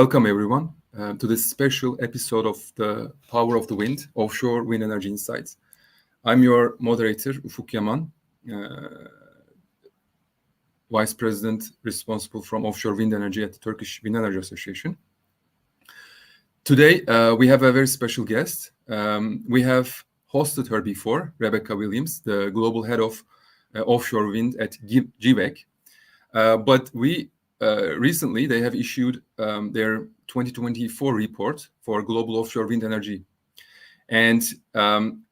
Welcome everyone to this special episode of the Power of the Wind, Offshore Wind Energy Insights. I'm your moderator, Ufuk Yaman, Vice President responsible from Offshore Wind Energy at the Turkish Wind Energy Association. Today, we have a very special guest. We have hosted her before, Rebecca Williams, the Global Head of Offshore Wind at GWEC. But recently, they have issued their 2024 report for global offshore wind energy. And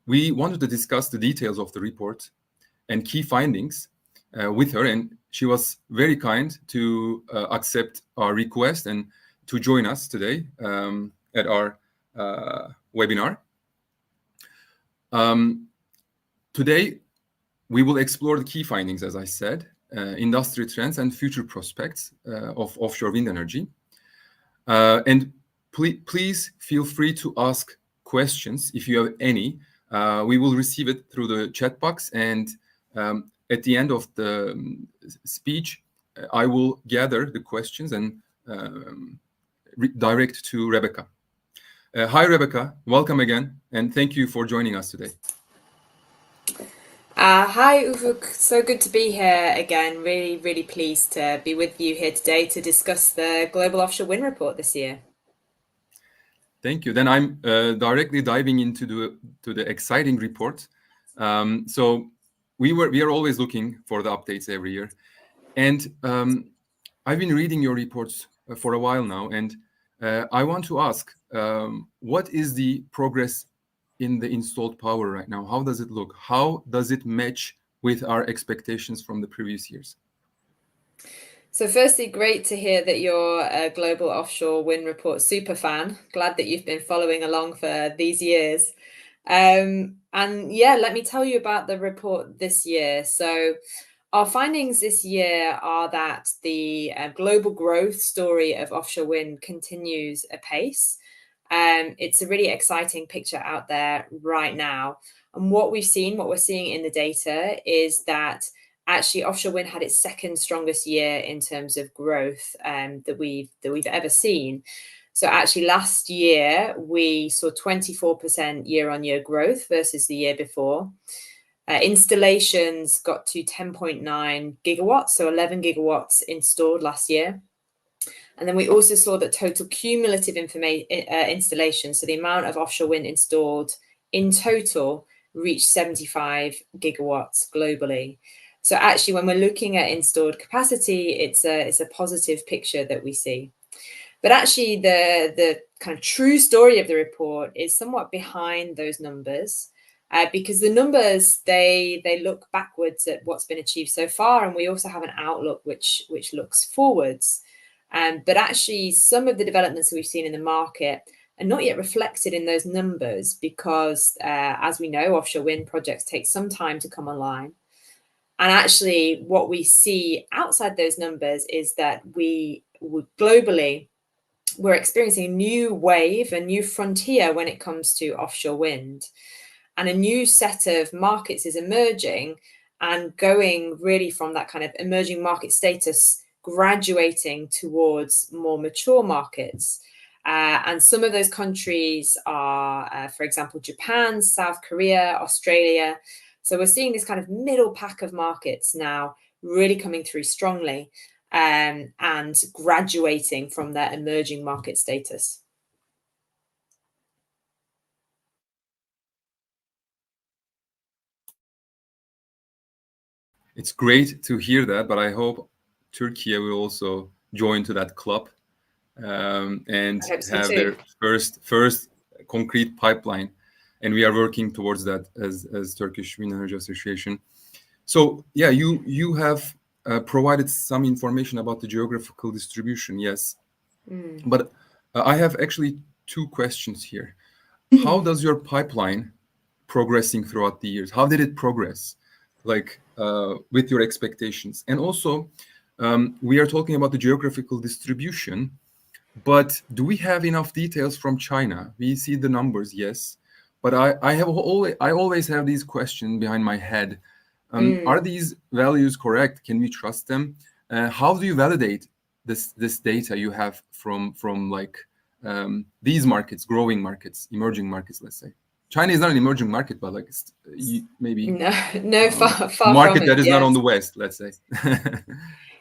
we wanted to discuss the details of the report and key findings with her. And she was very kind to accept our request and to join us today at our webinar. Today, we will explore the key findings, as I said, industry trends and future prospects of offshore wind energy. And please feel free to ask questions if you have any. We will receive it through the chat box, and at the end of the speech, I will gather the questions and direct to Rebecca. Hi, Rebecca. Welcome again, and thank you for joining us today. Hi, Ufuk. So good to be here again. Really pleased to be with you here today to discuss the Global Offshore Wind Report this year. Thank you. Then I'm directly diving into the exciting report. So we are always looking for the updates every year, and I've been reading your reports for a while now, and I want to ask, what is the progress in the installed power right now? How does it look? How does it match with our expectations from the previous years? So firstly, great to hear that you're a Global Offshore Wind Report super fan. Glad that you've been following along for these years. And yeah, let me tell you about the report this year. So our findings this year are that the global growth story of offshore wind continues apace. It's a really exciting picture out there right now. And what we're seeing in the data is that actually offshore wind had its second strongest year in terms of growth that we've ever seen. So actually last year, we saw 24% year-on-year growth versus the year before. Installations got to 10.9 gigawatts, so 11 gigawatts installed last year. And then we also saw that total cumulative installation, so the amount of offshore wind installed in total, reached 75 gigawatts globally. So actually, when we're looking at installed capacity, it's a positive picture that we see. But actually, the kind of true story of the report is somewhat behind those numbers, because the numbers, they look backwards at what's been achieved so far, and we also have an outlook which looks forwards. But actually, some of the developments that we've seen in the market are not yet reflected in those numbers because, as we know, offshore wind projects take some time to come online. And actually, what we see outside those numbers is that we globally, we're experiencing a new wave, a new frontier when it comes to offshore wind. And a new set of markets is emerging and going really from that kind of emerging market status, graduating towards more mature markets. And some of those countries are, for example, Japan, South Korea, Australia. So we're seeing this kind of middle pack of markets now really coming through strongly and graduating from their emerging market status. It's great to hear that, but I hope Turkey will also join to that club and have their first concrete pipeline, and we are working towards that as Turkish Wind Energy Association. So yeah, you have provided some information about the geographical distribution, yes, but I have actually two questions here. How does your pipeline progressing throughout the years? How did it progress, like with your expectations? And also, we are talking about the geographical distribution, but do we have enough details from China? We see the numbers, yes, but I always have these questions behind my head. Are these values correct? Can we trust them? How do you validate this data you have from like these markets, growing markets, emerging markets, let's say. China is not an emerging market, but like maybe no, far market from that it, is not on the West, let's say.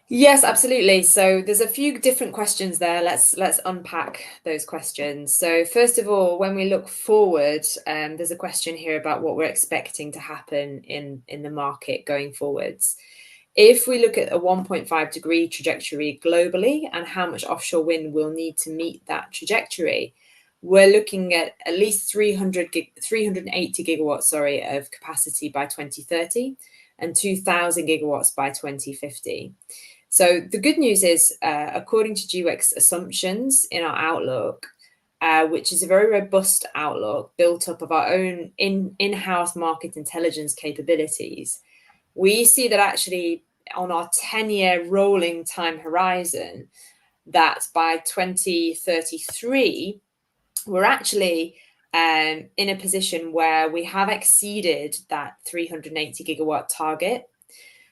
Yes, absolutely. So there's a few different questions there. Let's unpack those questions. So first of all, when we look forward, there's a question here about what we're expecting to happen in the market going forwards. If we look at a 1.5 degree trajectory globally and how much offshore wind will need to meet that trajectory, we're looking at least 380 gigawatts, of capacity by 2030 and 2,000 gigawatts by 2050. So the good news is, according to GWEC's assumptions in our outlook, which is a very robust outlook built up of our own in-house market intelligence capabilities, we see that actually on our 10-year rolling time horizon, that by 2033, we're actually in a position where we have exceeded that 380 gigawatt target.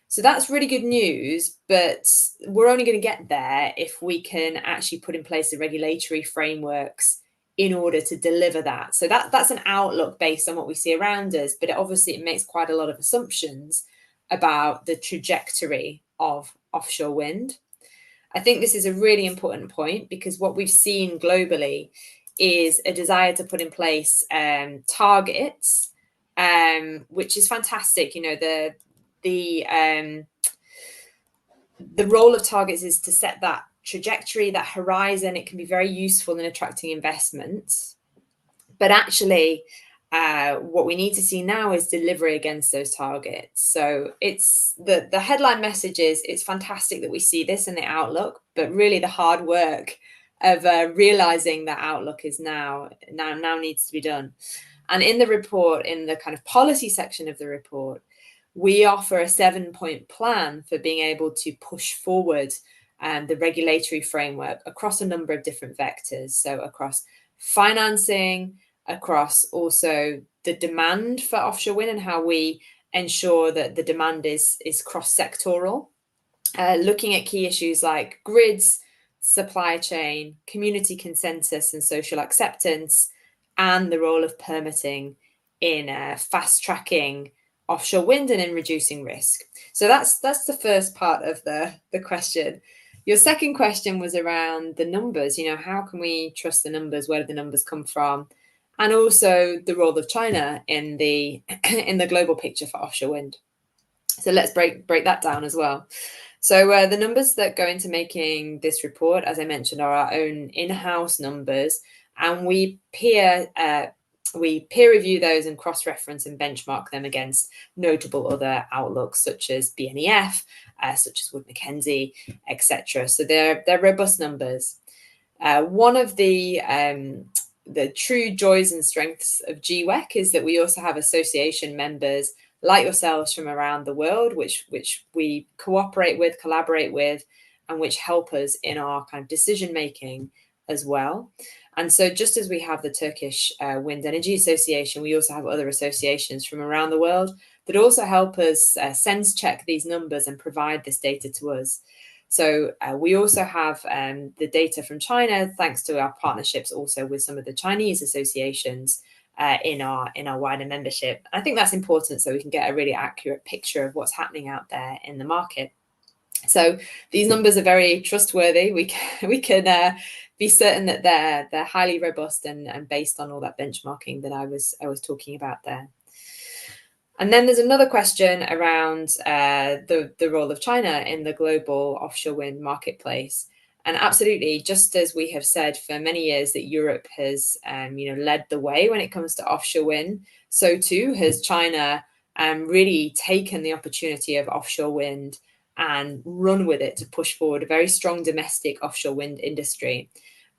So that's really good news, but we're only going to get there if we can actually put in place the regulatory frameworks in order to deliver that. So that's an outlook based on what we see around us, but obviously it makes quite a lot of assumptions about the trajectory of offshore wind. I think this is a really important point because what we've seen globally is a desire to put in place targets, which is fantastic. You know, the role of targets is to set that trajectory, that horizon. It can be very useful in attracting investment, but actually what we need to see now is delivery against those targets. So it's the headline message is it's fantastic that we see this in the outlook, but really the hard work of realizing that outlook is now needs to be done. And in the report, in the kind of policy section of the report, we offer a 7-point plan for being able to push forward the regulatory framework across a number of different vectors. So across financing, across also the demand for offshore wind and how we ensure that the demand is cross-sectoral, looking at key issues like grids, supply chain, community consensus and social acceptance, and the role of permitting in fast-tracking offshore wind and in reducing risk. So that's the first part of the question. Your second question was around the numbers. You know, how can we trust the numbers? Where do the numbers come from? And also the role of China in the global picture for offshore wind. So let's break that down as well. So the numbers that go into making this report, as I mentioned, are our own in-house numbers, and we peer review those and cross-reference and benchmark them against notable other outlooks such as BNEF, such as Wood Mackenzie, etc. So they're robust numbers. One of the true joys and strengths of GWEC is that we also have association members like yourselves from around the world, which we cooperate with, collaborate with, and which help us in our kind of decision making as well. And so just as we have the Turkish Wind Energy Association, we also have other associations from around the world that also help us sense check these numbers and provide this data to us. So we also have the data from China, thanks to our partnerships also with some of the Chinese associations in our wider membership. I think that's important so we can get a really accurate picture of what's happening out there in the market. So these numbers are very trustworthy. We can be certain that they're highly robust and based on all that benchmarking that I was talking about there. And then there's another question around the role of China in the global offshore wind marketplace. And absolutely, just as we have said for many years that Europe has led the way when it comes to offshore wind, so too has China really taken the opportunity of offshore wind and run with it to push forward a very strong domestic offshore wind industry.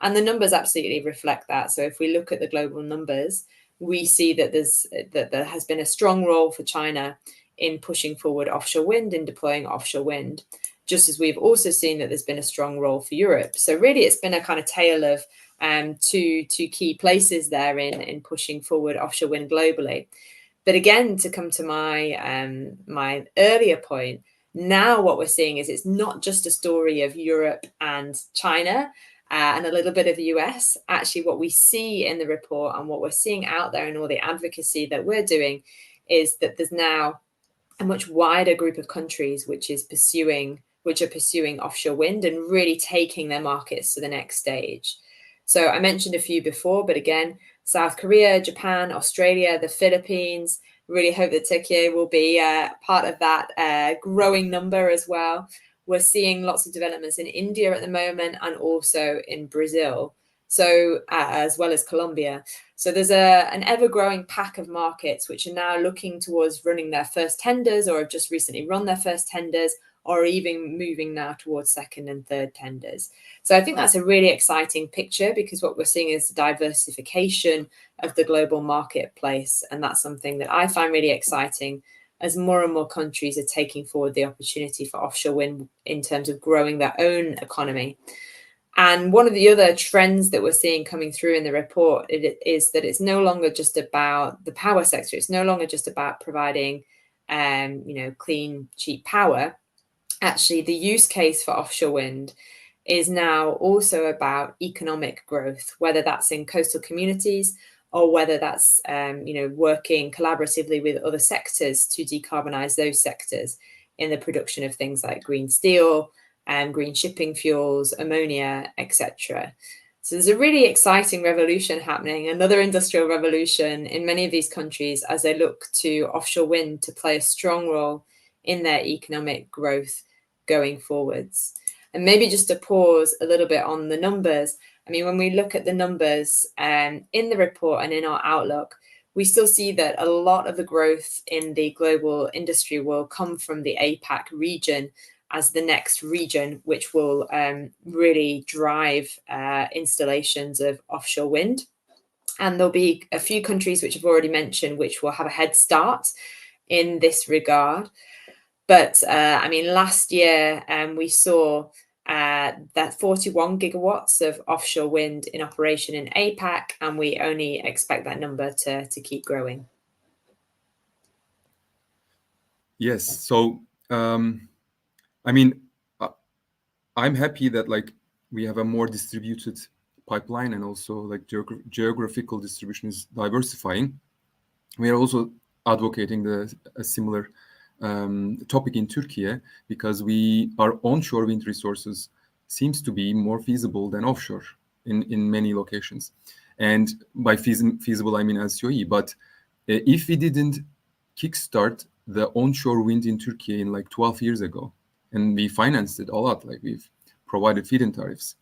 And the numbers absolutely reflect that. So if we look at the global numbers, we see that there has been a strong role for China in pushing forward offshore wind and deploying offshore wind, just as we've also seen that there's been a strong role for Europe. So really it's been a kind of tale of two key places there in pushing forward offshore wind globally. But again, to come to my earlier point, Now what we're seeing is it's not just a story of Europe and China and a little bit of the US. Actually, what we see in the report and what we're seeing out there in all the advocacy that we're doing is that there's now a much wider group of countries which are pursuing offshore wind and really taking their markets to the next stage. So I mentioned a few before, but again, South Korea, Japan, Australia, the Philippines. Really hope that Turkey will be part of that growing number as well. We're seeing lots of developments in India at the moment and also in Brazil, so as well as Colombia. So there's an ever-growing pack of markets which are now looking towards running their first tenders or have just recently run their first tenders or even moving now towards second and third tenders. So I think that's a really exciting picture because what we're seeing is diversification of the global marketplace. And that's something that I find really exciting as more and more countries are taking forward the opportunity for offshore wind in terms of growing their own economy. And one of the other trends that we're seeing coming through in the report is that it's no longer just about the power sector. It's no longer just about providing, clean, cheap power. Actually, the use case for offshore wind is now also about economic growth, whether that's in coastal communities or whether that's, working collaboratively with other sectors to decarbonize those sectors in the production of things like green steel, green shipping fuels, ammonia, etc. So there's a really exciting revolution happening, another industrial revolution in many of these countries as they look to offshore wind to play a strong role in their economic growth going forwards. And maybe just to pause a little bit on the numbers. I mean, when we look at the numbers in the report and in our outlook, we still see that a lot of the growth in the global industry will come from the APAC region as the next region, which will really drive installations of offshore wind. And there'll be a few countries which I've already mentioned, which will have a head start in this regard. But last year we saw that 41 gigawatts of offshore wind in operation in APAC, and we only expect that number to keep growing. Yes. So, I'm happy that we have a more distributed pipeline and also geographical distribution is diversifying. We are also advocating a similar topic in Turkey because our onshore wind resources seems to be more feasible than offshore in many locations. And by feasible, I mean LCOE. But if we didn't kickstart the onshore wind in Turkey in 12 years ago, and we financed it a lot, we've provided feed-in tariffs,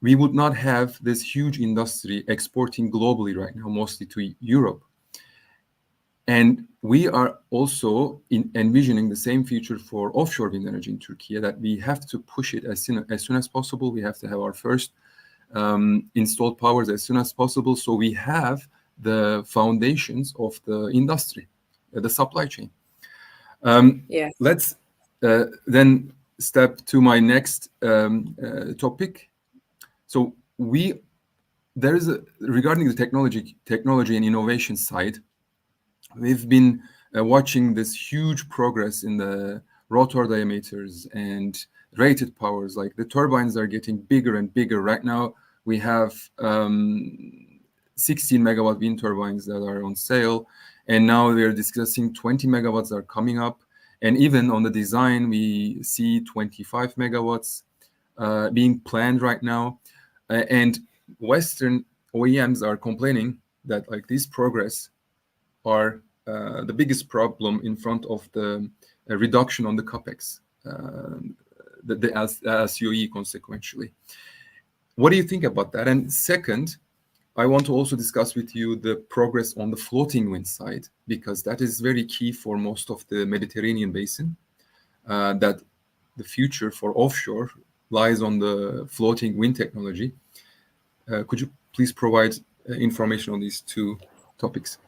we would not have this huge industry exporting globally right now, mostly to Europe. And we are also envisioning the same future for offshore wind energy in Turkey, that we have to push it as soon as possible. We have to have our first installed powers as soon as possible. So we have the foundations of the industry, the supply chain. Yes. Let's then step to my next topic. So regarding the technology and innovation side, we've been watching this huge progress in the rotor diameters and rated powers. The turbines are getting bigger and bigger. Right now, we have 16 megawatt wind turbines that are on sale. And now we are discussing 20 megawatts are coming up. And even on the design, we see 25 megawatts being planned right now. And Western OEMs are complaining that this progress are the biggest problem in front of the reduction on the capex, the LCOE consequentially. What do you think about that? And second, I want to also discuss with you the progress on the floating wind side, because that is very key for most of the Mediterranean basin, that the future for offshore lies on the floating wind technology. Could you please provide information on these two topics?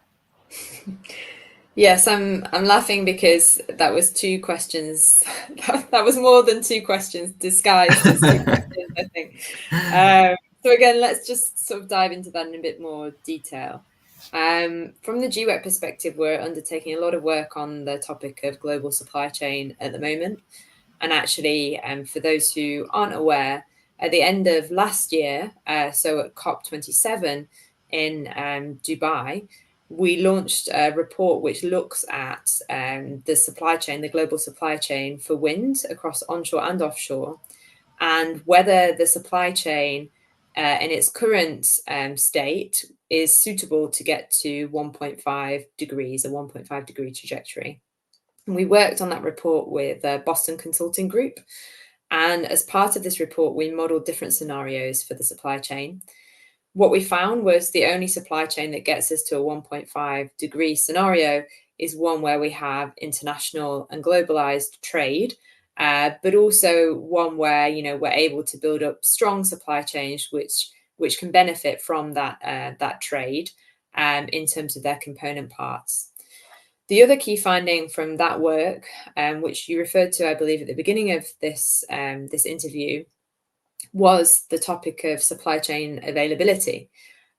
Yes, I'm laughing because that was two questions. That was more than two questions disguised as two questions, I think. So again, let's just sort of dive into that in a bit more detail. From the GWEC perspective, we're undertaking a lot of work on the topic of global supply chain at the moment. And actually, for those who aren't aware, at the end of last year, so at COP27 in Dubai, we launched a report which looks at the supply chain, the global supply chain for wind across onshore and offshore, and whether the supply chain in its current state is suitable to get to 1.5 degrees, a 1.5 degree trajectory. And we worked on that report with Boston Consulting Group. And as part of this report, we modeled different scenarios for the supply chain. What we found was the only supply chain that gets us to a 1.5 degree scenario is one where we have international and globalized trade, but also one where, you know, we're able to build up strong supply chains which can benefit from that trade in terms of their component parts. The other key finding from that work, which you referred to, I believe, at the beginning of this interview, was the topic of supply chain availability.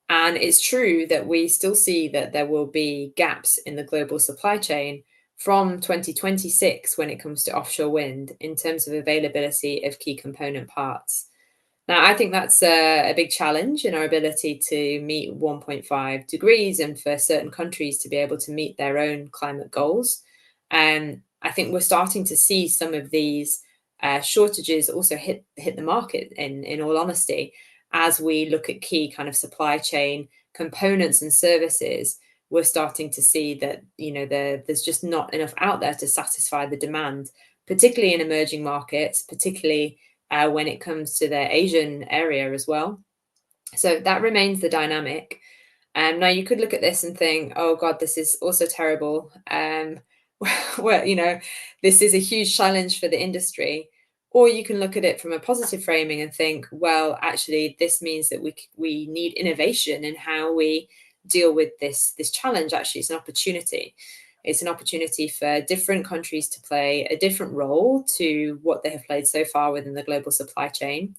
And it's true that we still see that there will be gaps in the global supply chain from 2026 when it comes to offshore wind in terms of availability of key component parts. Now, I think that's a big challenge in our ability to meet 1.5 degrees and for certain countries to be able to meet their own climate goals. And I think we're starting to see some of these shortages also hit the market, in all honesty, as we look at key kind of supply chain components and services. We're starting to see that, you know, there's just not enough out there to satisfy the demand, particularly in emerging markets, particularly when it comes to the Asian area as well. So that remains the dynamic. Now you could look at this and think, oh God, this is also terrible. Well, you know, this is a huge challenge for the industry. Or you can look at it from a positive framing and think, well, actually, this means that we need innovation in how we deal with this challenge. Actually, it's an opportunity. It's an opportunity for different countries to play a different role to what they have played so far within the global supply chain,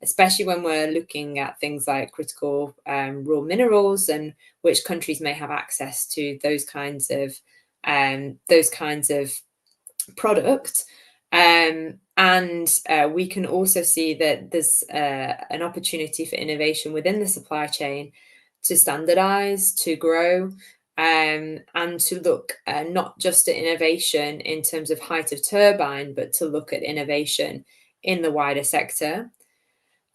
especially when we're looking at things like critical raw minerals and which countries may have access to those kinds of product. And we can also see that there's an opportunity for innovation within the supply chain to standardize, to grow, and to look not just at innovation in terms of height of turbine, but to look at innovation in the wider sector.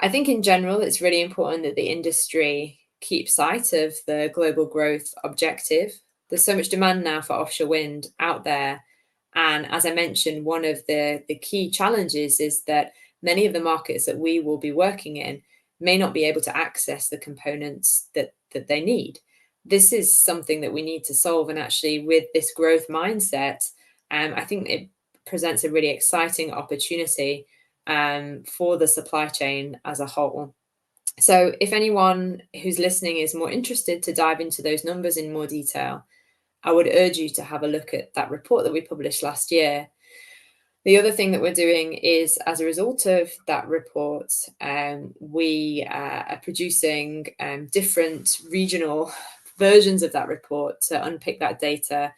I think in general, it's really important that the industry keeps sight of the global growth objective. There's so much demand now for offshore wind out there. And as I mentioned, one of the key challenges is that many of the markets that we will be working in may not be able to access the components that they need. This is something that we need to solve. And actually, with this growth mindset, I think it presents a really exciting opportunity for the supply chain as a whole. So if anyone who's listening is more interested to dive into those numbers in more detail, I would urge you to have a look at that report that we published last year. The other thing that we're doing is, as a result of that report, we are producing different regional versions of that report to unpick that data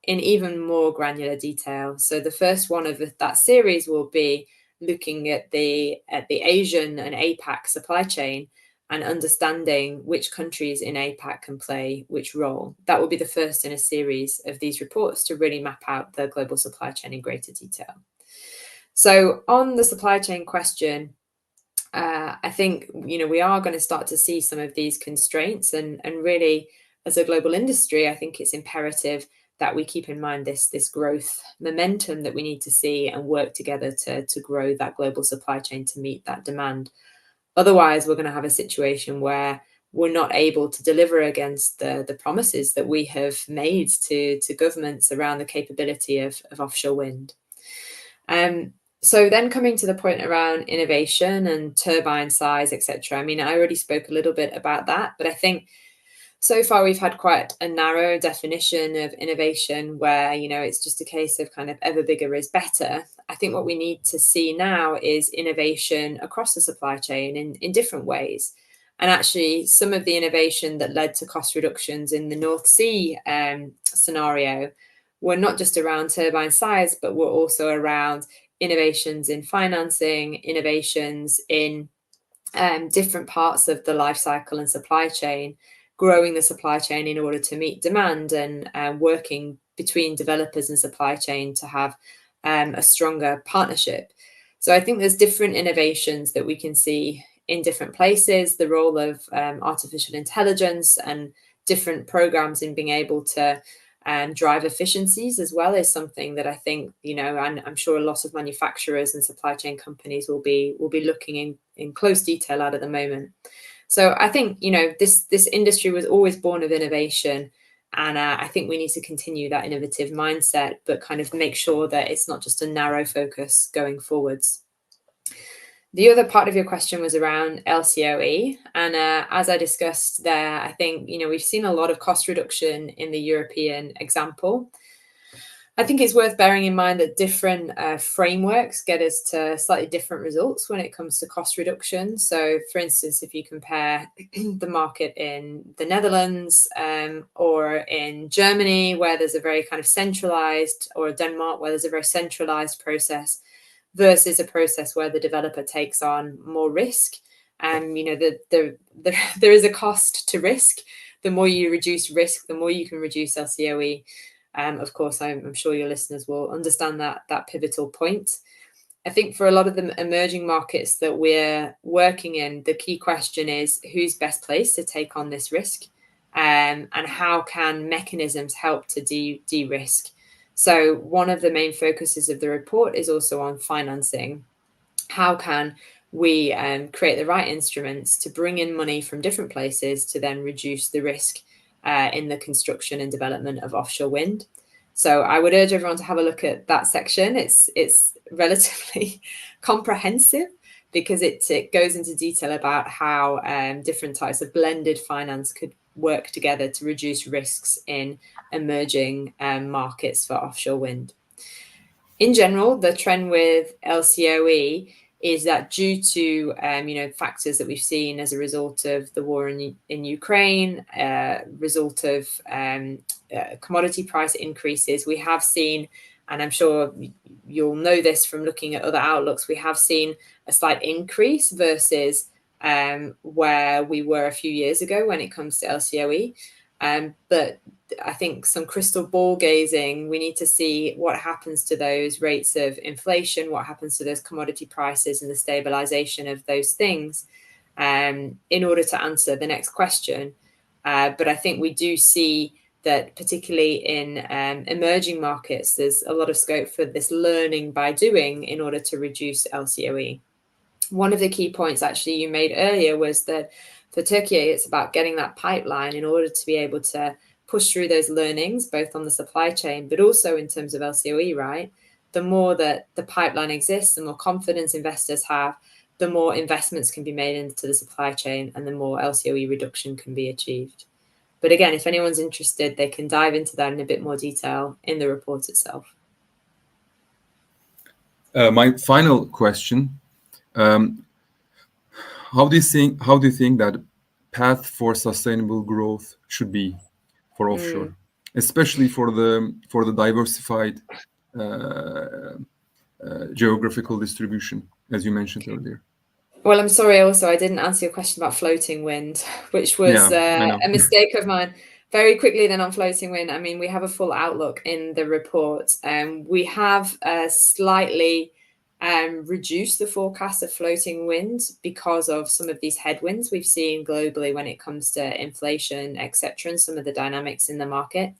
in even more granular detail. So the first one of that series will be looking at the Asian and APAC supply chain and understanding which countries in APAC can play which role. That will be the first in a series of these reports to really map out the global supply chain in greater detail. So on the supply chain question, I think, you know, we are going to start to see some of these constraints, and really, as a global industry, I think it's imperative that we keep in mind this growth momentum that we need to see and work together to grow that global supply chain to meet that demand. Otherwise, we're going to have a situation where we're not able to deliver against the promises that we have made to governments around the capability of offshore wind. So then coming to the point around innovation and turbine size, etc. I mean, I already spoke a little bit about that, but I think so far we've had quite a narrow definition of innovation where, you know, it's just a case of kind of ever bigger is better. I think what we need to see now is innovation across the supply chain in different ways. And actually, some of the innovation that led to cost reductions in the North Sea scenario were not just around turbine size, but were also around innovations in financing, innovations in different parts of the life cycle and supply chain, growing the supply chain in order to meet demand, and working between developers and supply chain to have a stronger partnership. So I think there's different innovations that we can see in different places. The role of artificial intelligence and different programs in being able to drive efficiencies as well is something that I think, you know, and I'm sure a lot of manufacturers and supply chain companies will be looking in close detail at the moment. So I think, you know, this industry was always born of innovation, and I think we need to continue that innovative mindset, but kind of make sure that it's not just a narrow focus going forwards. The other part of your question was around LCOE. And as I discussed there, I think, you know, we've seen a lot of cost reduction in the European example. I think it's worth bearing in mind that different frameworks get us to slightly different results when it comes to cost reduction. So, for instance, if you compare the market in the Netherlands or in Germany, where there's a very kind of centralized, or Denmark, where there's a very centralized process, versus a process where the developer takes on more risk, you know, there is a cost to risk. The more you reduce risk, the more you can reduce LCOE. Of course, I'm sure your listeners will understand that pivotal point. I think for a lot of the emerging markets that we're working in, the key question is who's best placed to take on this risk, and how can mechanisms help to de-risk. So one of the main focuses of the report is also on financing. How can we create the right instruments to bring in money from different places to then reduce the risk in the construction and development of offshore wind? So I would urge everyone to have a look at that section. It's relatively comprehensive because it goes into detail about how different types of blended finance could work together to reduce risks in emerging markets for offshore wind. In general, the trend with LCOE is that due to you know, factors that we've seen as a result of the war in Ukraine, result of commodity price increases, we have seen, and I'm sure you'll know this from looking at other outlooks, we have seen a slight increase versus where we were a few years ago when it comes to LCOE. But I think some crystal ball gazing, we need to see what happens to those rates of inflation, what happens to those commodity prices and the stabilization of those things in order to answer the next question. But I think we do see that particularly in emerging markets, there's a lot of scope for this learning by doing in order to reduce LCOE. One of the key points actually you made earlier was that for Turkey, it's about getting that pipeline in order to be able to push through those learnings, both on the supply chain, but also in terms of LCOE, right? The more that the pipeline exists, the more confidence investors have, the more investments can be made into the supply chain and the more LCOE reduction can be achieved. But again, if anyone's interested, they can dive into that in a bit more detail in the report itself. My final question, how do you think that path for sustainable growth should be for offshore, especially for the diversified geographical distribution, as you mentioned earlier? Well, I'm sorry also I didn't answer your question about floating wind, which was a mistake of mine. Very quickly then on floating wind, I mean, we have a full outlook in the report. We have slightly reduced the forecast of floating wind because of some of these headwinds we've seen globally when it comes to inflation, etc., and some of the dynamics in the market.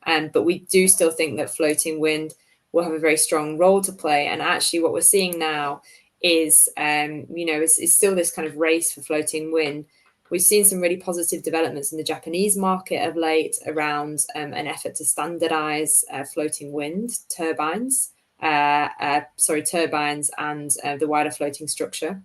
But we do still think that floating wind will have a very strong role to play. And actually what we're seeing now is, you know, it's still this kind of race for floating wind. We've seen some really positive developments in the Japanese market of late around an effort to standardize floating wind turbines, turbines and the wider floating structure.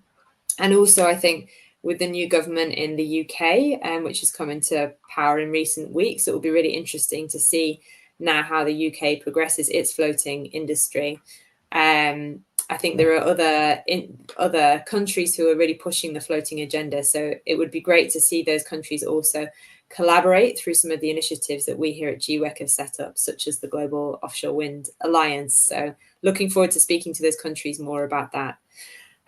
And also, I think with the new government in the UK, which has come into power in recent weeks, it will be really interesting to see now how the UK progresses its floating industry. I think there are other countries who are really pushing the floating agenda. So it would be great to see those countries also collaborate through some of the initiatives that we here at GWEC have set up, such as the Global Offshore Wind Alliance. So looking forward to speaking to those countries more about that.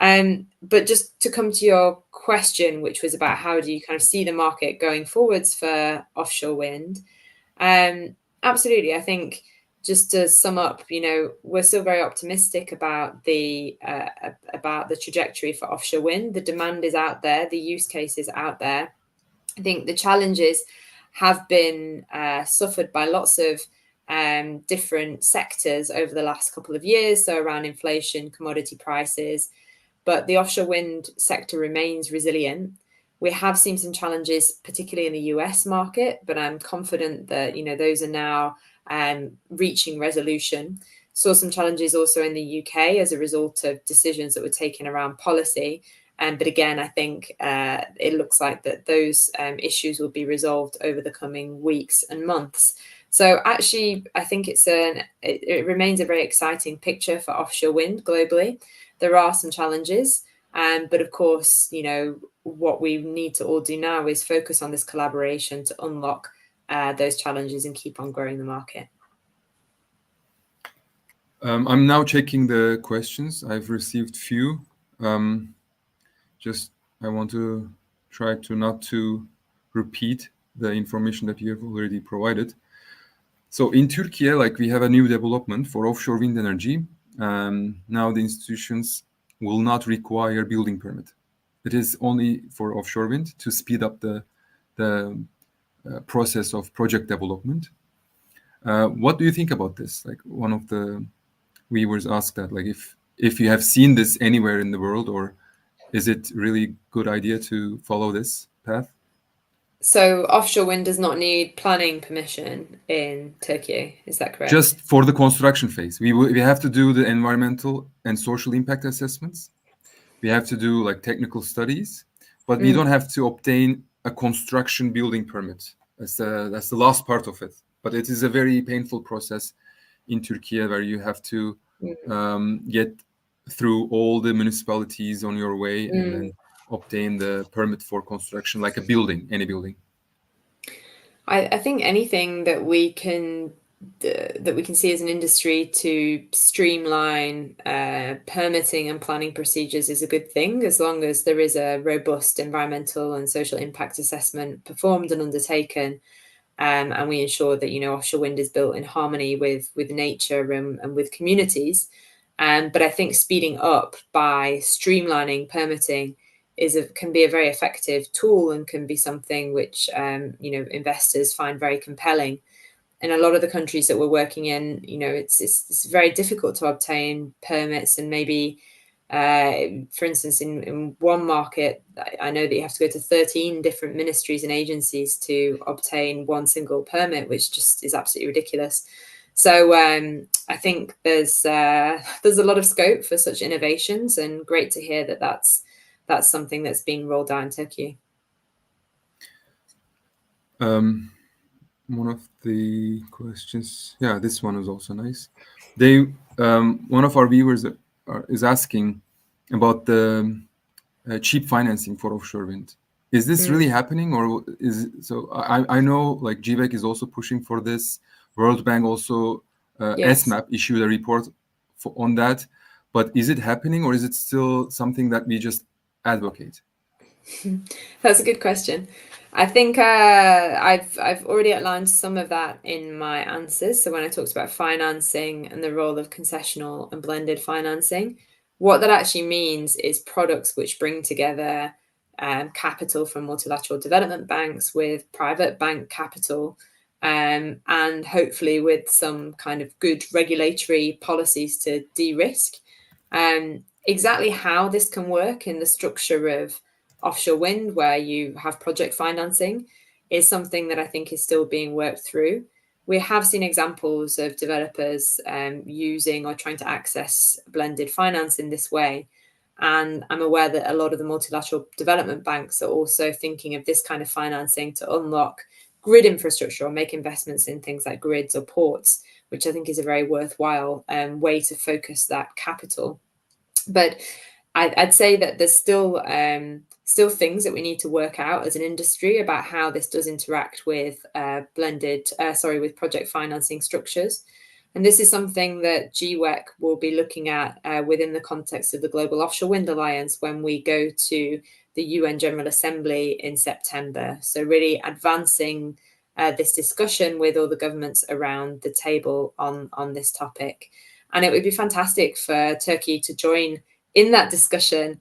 But just to come to your question, which was about how do you kind of see the market going forwards for offshore wind? Absolutely. I think just to sum up, we're still very optimistic about the trajectory for offshore wind. The demand is out there, the use case is out there. I think the challenges have been suffered by lots of different sectors over the last couple of years, so around inflation, commodity prices, but the offshore wind sector remains resilient. We have seen some challenges, particularly in the US market, but I'm confident that those are now reaching resolution. Saw some challenges also in the UK as a result of decisions that were taken around policy. But again, I think it looks like that those issues will be resolved over the coming weeks and months. So actually, I think it remains a very exciting picture for offshore wind globally. There are some challenges, but of course, what we need to all do now is focus on this collaboration to unlock those challenges and keep on growing the market. I'm now checking the questions. I've received few. I want to try to not to repeat the information that you have already provided. So in Turkey, we have a new development for offshore wind energy. Now the institutions will not require building permit. It is only for offshore wind to speed up the process of project development. What do you think about this? One of the viewers asked that, if you have seen this anywhere in the world, or is it really good idea to follow this path? So offshore wind does not need planning permission in Turkey, is that correct? Just for the construction phase. We have to do the environmental and social impact assessments. We have to do technical studies, but we don't have to obtain a construction building permit. That's the last part of it. But it is a very painful process in Turkey where you have to get through all the municipalities on your way and then obtain the permit for construction, like a building, any building. I think anything that we can see as an industry to streamline permitting and planning procedures is a good thing, as long as there is a robust environmental and social impact assessment performed and undertaken, and we ensure that offshore wind is built in harmony with nature and with communities. But I think speeding up by streamlining permitting can be a very effective tool and can be something which investors find very compelling. In a lot of the countries that we're working in, it's very difficult to obtain permits, and maybe for instance in one market I know that you have to go to 13 different ministries and agencies to obtain one single permit, which just is absolutely ridiculous. So I think there's a lot of scope for such innovations, and great to hear that that's something that's being rolled out in Turkey. One of the questions, this one is also nice. One of our viewers is asking about the cheap financing for offshore wind. Is this really happening, or so? I know GWEC is also pushing for this. World Bank also, Yes. SMAP issued a report on that. But is it happening, or is it still something that we just advocate? That's a good question. I think I've already outlined some of that in my answers. So when I talked about financing and the role of concessional and blended financing, what that actually means is products which bring together capital from multilateral development banks with private bank capital, and hopefully with some kind of good regulatory policies to de-risk. Exactly how this can work in the structure of offshore wind, where you have project financing, is something that I think is still being worked through. We have seen examples of developers using or trying to access blended finance in this way. And I'm aware that a lot of the multilateral development banks are also thinking of this kind of financing to unlock grid infrastructure or make investments in things like grids or ports, which I think is a very worthwhile way to focus that capital. But I'd say that there's still things that we need to work out as an industry about how this does interact with with project financing structures. And this is something that GWEC will be looking at within the context of the Global Offshore Wind Alliance when we go to the UN General Assembly in September. So really advancing this discussion with all the governments around the table on this topic. And it would be fantastic for Turkey to join in that discussion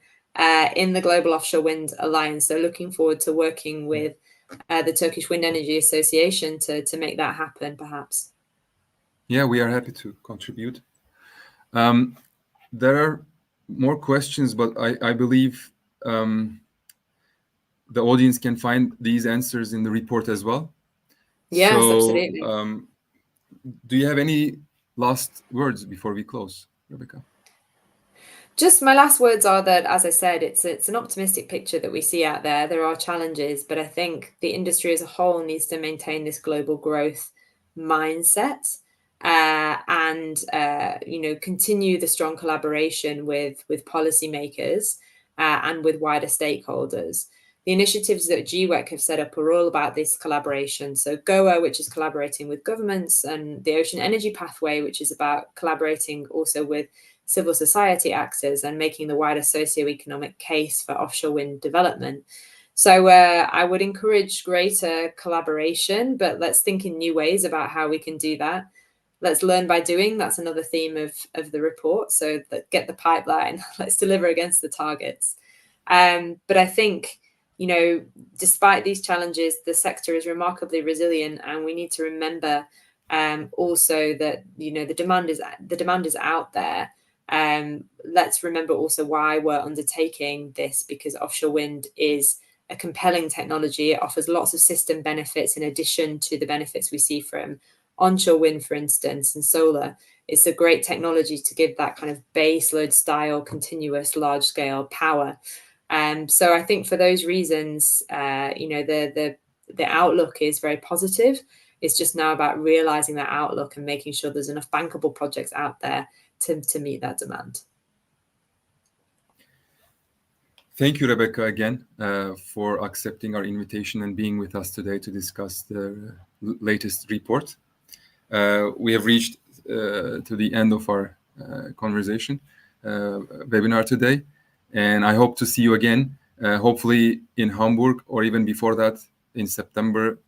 in the Global Offshore Wind Alliance. So looking forward to working with the Turkish Wind Energy Association to make that happen, perhaps. Yeah, we are happy to contribute. There are more questions, but I believe the audience can find these answers in the report as well. Yes, absolutely. Do you have any last words before we close, Rebecca? Just my last words are that, as I said, it's an optimistic picture that we see out there. There are challenges, but I think the industry as a whole needs to maintain this global growth mindset and continue the strong collaboration with policymakers and with wider stakeholders. The initiatives that GWEC have set up are all about this collaboration. So GOA, which is collaborating with governments, and the Ocean Energy Pathway, which is about collaborating also with civil society actors and making the wider socio-economic case for offshore wind development. So I would encourage greater collaboration, but let's think in new ways about how we can do that. Let's learn by doing. That's another theme of the report. So get the pipeline. Let's deliver against the targets. But I think, despite these challenges, the sector is remarkably resilient, and we need to remember also that the demand is out there. Let's remember also why we're undertaking this, because offshore wind is a compelling technology. It offers lots of system benefits in addition to the benefits we see from onshore wind, for instance, and solar. It's a great technology to give that kind of base load style, continuous, large scale power. So I think for those reasons, the outlook is very positive. It's just now about realizing that outlook and making sure there's enough bankable projects out there to meet that demand. Thank you, Rebecca, again, for accepting our invitation and being with us today to discuss the latest report. We have reached to the end of our conversation webinar today, and I hope to see you again, hopefully in Hamburg or even before that in September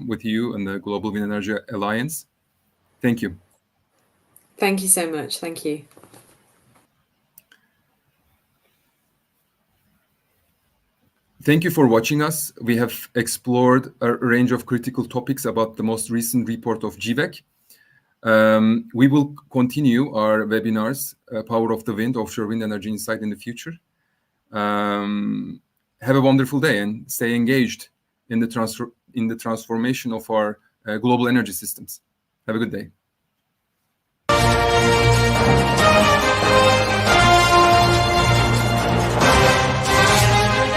with you and the Global Wind Energy Alliance. Thank you. Thank you so much. Thank you. Thank you for watching us. We have explored a range of critical topics about the most recent report of GWEC. We will continue our webinars, Power of the Wind, Offshore Wind Energy Insight in the future. Have a wonderful day and stay engaged in the transformation of our global energy systems. Have a good day.